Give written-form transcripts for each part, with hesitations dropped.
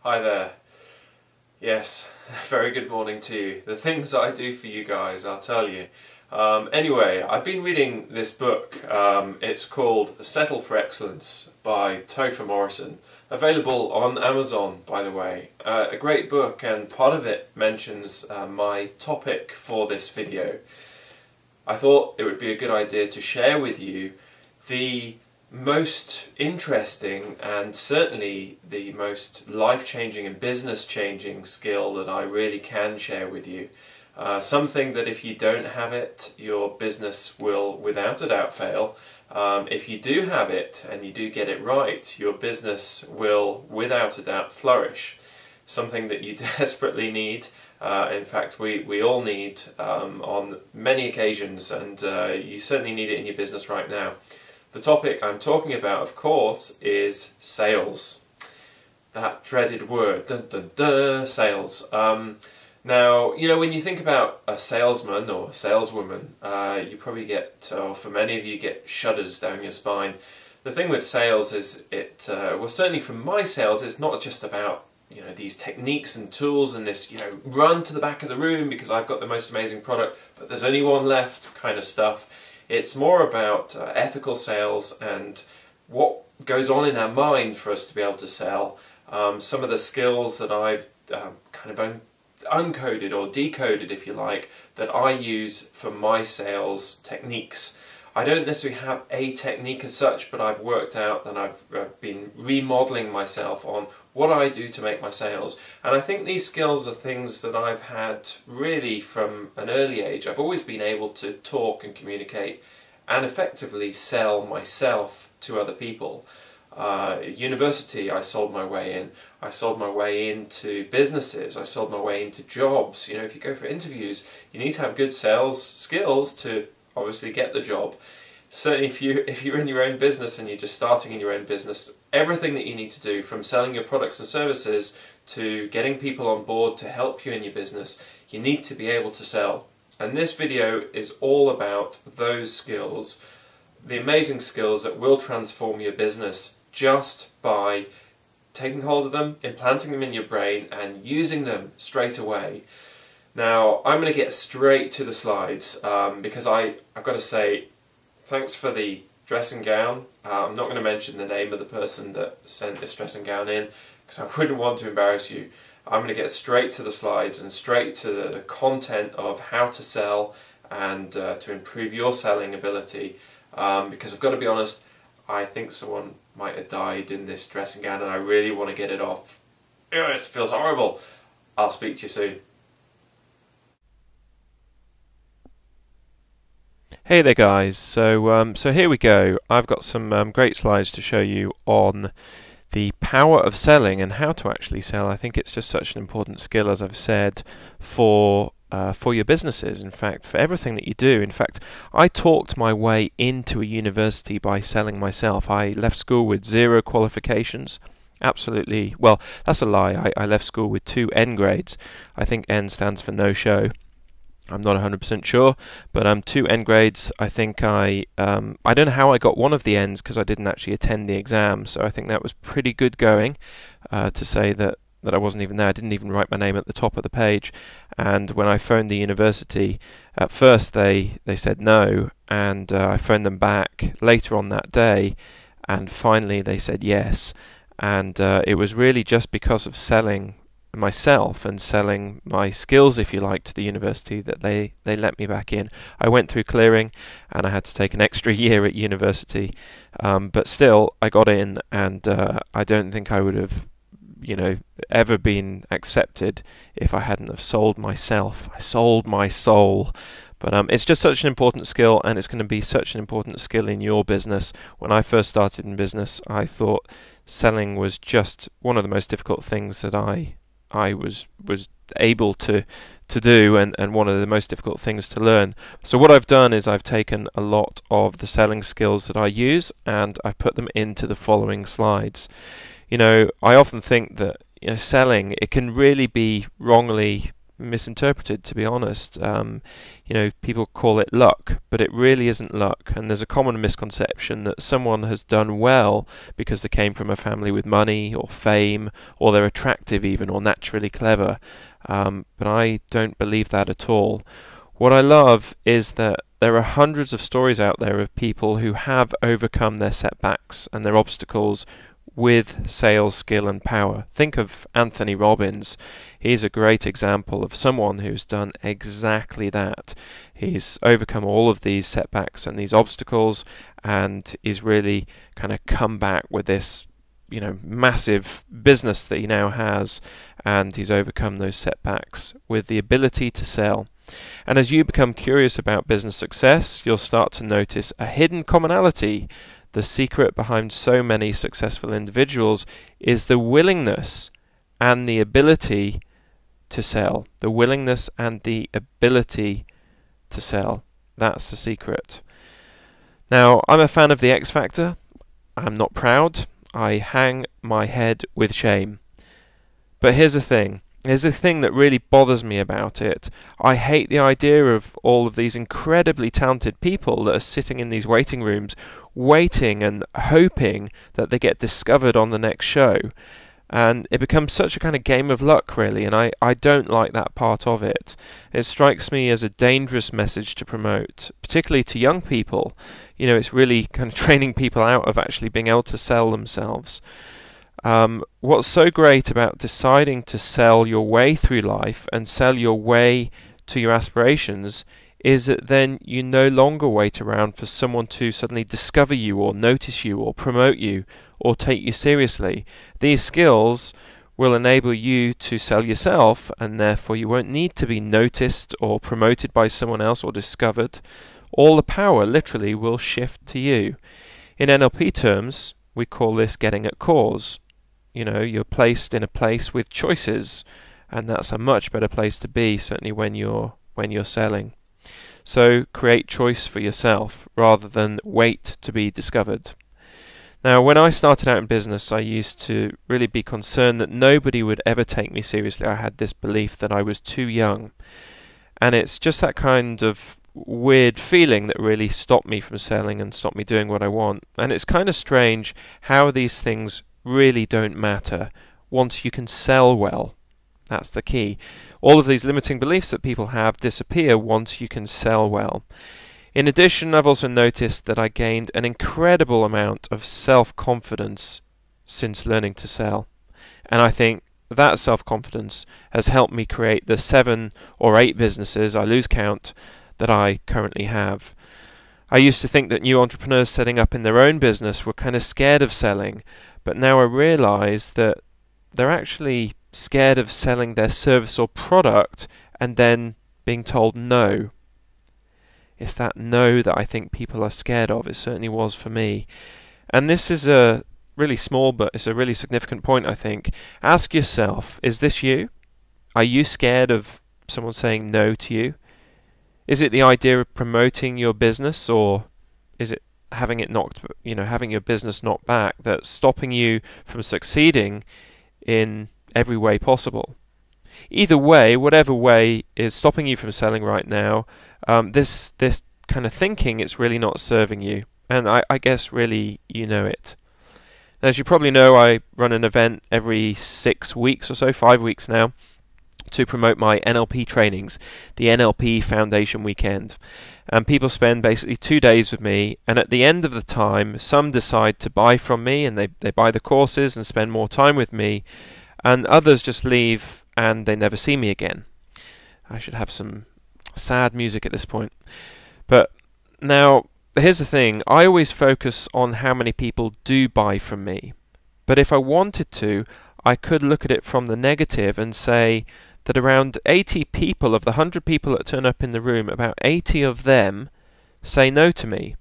Hi there. Yes, very good morning to you. The things I do for you guys, I'll tell you. Anyway, I've been reading this book. It's called Settle for Excellence by Topher Morrison. Available on Amazon, by the way. A great book, and part of it mentions my topic for this video. I thought it would be a good idea to share with you the most interesting and certainly the most life-changing and business-changing skill that I really can share with you. Something that if you don't have it, your business will without a doubt fail. If you do have it and you do get it right, your business will without a doubt flourish. Something that you desperately need. In fact, we all need on many occasions, and you certainly need it in your business right now. The topic I'm talking about, of course, is sales. That dreaded word, dun, dun, dun, sales. Now, you know, when you think about a salesman or a saleswoman, you probably get, or for many of you, get shudders down your spine. The thing with sales is well, certainly for my sales, it's not just about, you know, these techniques and tools and this, you know, run to the back of the room because I've got the most amazing product, but there's only one left kind of stuff. It's more about ethical sales and what goes on in our mind for us to be able to sell. Some of the skills that I've kind of uncoded or decoded, if you like, that I use for my sales techniques. I don't necessarily have a technique as such, but I've worked out and I've been remodeling myself on what I do to make my sales. And I think these skills are things that I've had really from an early age. I've always been able to talk and communicate and effectively sell myself to other people. University, I sold my way in. I sold my way into businesses. I sold my way into jobs. You know, if you go for interviews, you need to have good sales skills to obviously get the job. Certainly if you're in your own business and you're just starting in your own business, everything that you need to do, from selling your products and services to getting people on board to help you in your business, you need to be able to sell. And this video is all about those skills, the amazing skills that will transform your business just by taking hold of them, implanting them in your brain and using them straight away. Now, I'm going to get straight to the slides because I've got to say, thanks for the dressing gown. I'm not going to mention the name of the person that sent this dressing gown in because I wouldn't want to embarrass you. I'm going to get straight to the slides and straight to the content of how to sell and to improve your selling ability, because I've got to be honest, I think someone might have died in this dressing gown and I really want to get it off. Ugh, it feels horrible. I'll speak to you soon. Hey there guys, so here we go. I've got some great slides to show you on the power of selling and how to actually sell. I think it's just such an important skill, as I've said, for your businesses, in fact, for everything that you do. In fact, I talked my way into a university by selling myself. I left school with 0 qualifications. Absolutely, well, that's a lie. I left school with 2 N grades. I think N stands for no show. I'm not 100% sure, but 2 N grades. I think I don't know how I got one of the N's because I didn't actually attend the exam, so I think that was pretty good going to say that I wasn't even there. I didn't even write my name at the top of the page, and when I phoned the university, at first they said no, and I phoned them back later on that day, and finally they said yes, and it was really just because of selling myself and selling my skills, if you like, to the university that they let me back in. I went through clearing and I had to take an extra year at university, but still I got in, and I don't think I would have, you know, ever been accepted if I hadn't have sold myself. I sold my soul. But it's just such an important skill, and it's going to be such an important skill in your business. When I first started in business, I thought selling was just one of the most difficult things that I was able to do, and one of the most difficult things to learn. So what I've done is I've taken a lot of the selling skills that I use and I put them into the following slides. You know, I often think that, you know, selling, it can really be wrongly misinterpreted, to be honest. You know, people call it luck, but it really isn't luck. And there's a common misconception that someone has done well because they came from a family with money or fame, or they're attractive even, or naturally clever. But I don't believe that at all. What I love is that there are hundreds of stories out there of people who have overcome their setbacks and their obstacles with sales skill and power. Think of Anthony Robbins. He's a great example of someone who's done exactly that. He's overcome all of these setbacks and these obstacles, and he's really kind of come back with this, you know, massive business that he now has, and he's overcome those setbacks with the ability to sell. And as you become curious about business success, you'll start to notice a hidden commonality. The secret behind so many successful individuals is the willingness and the ability to sell. The willingness and the ability to sell. That's the secret. Now, I'm a fan of the X Factor. I'm not proud. I hang my head with shame. But here's the thing. Here's the thing that really bothers me about it. I hate the idea of all of these incredibly talented people that are sitting in these waiting rooms, waiting and hoping that they get discovered on the next show. And it becomes such a kind of game of luck, really, and I don't like that part of it. It strikes me as a dangerous message to promote, particularly to young people. You know, it's really kind of training people out of actually being able to sell themselves. What's so great about deciding to sell your way through life and sell your way to your aspirations is that then you no longer wait around for someone to suddenly discover you or notice you or promote you or take you seriously. These skills will enable you to sell yourself, and therefore you won't need to be noticed or promoted by someone else or discovered. All the power literally will shift to you. In NLP terms, we call this getting at cause. You know, you're placed in a place with choices, and that's a much better place to be, certainly when you're selling. So create choice for yourself rather than wait to be discovered. Now, when I started out in business, I used to really be concerned that nobody would ever take me seriously. I had this belief that I was too young. And it's just that kind of weird feeling that really stopped me from selling and stopped me doing what I want. And it's kind of strange how these things really don't matter once you can sell well. That's the key. All of these limiting beliefs that people have disappear once you can sell well. In addition, I've also noticed that I gained an incredible amount of self-confidence since learning to sell. And I think that self-confidence has helped me create the 7 or 8 businesses, I lose count, that I currently have. I used to think that new entrepreneurs setting up in their own business were kind of scared of selling, but now I realize that they're actually scared of selling their service or product and then being told no. It's that no that I think people are scared of. It certainly was for me. And this is a really small, but it's a really significant point, I think. Ask yourself, is this you? Are you scared of someone saying no to you? Is it the idea of promoting your business, or is it having your business knocked back that's stopping you from succeeding in every way possible? Either way, whatever way is stopping you from selling right now, this kind of thinking, it's really not serving you. And I guess really you know it. As you probably know, I run an event every 6 weeks or so, 5 weeks now, to promote my NLP trainings, the NLP Foundation Weekend. And people spend basically 2 days with me, and at the end of the time, some decide to buy from me, and they buy the courses and spend more time with me, and others just leave and they never see me again. I should have some sad music at this point. But now, here's the thing. I always focus on how many people do buy from me. But if I wanted to, I could look at it from the negative and say that around 80 people of the 100 people that turn up in the room, about 80 of them say no to me.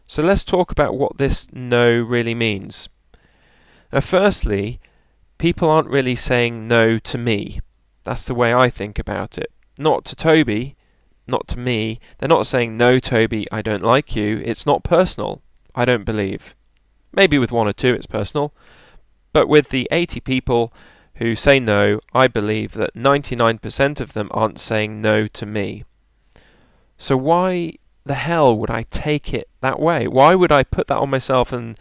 So let's talk about what this no really means. Now, firstly, people aren't really saying no to me. That's the way I think about it. Not to Toby, not to me. They're not saying, no, Toby, I don't like you. It's not personal, I don't believe. Maybe with 1 or 2 it's personal. But with the 80 people who say no, I believe that 99% of them aren't saying no to me. So why the hell would I take it that way? Why would I put that on myself and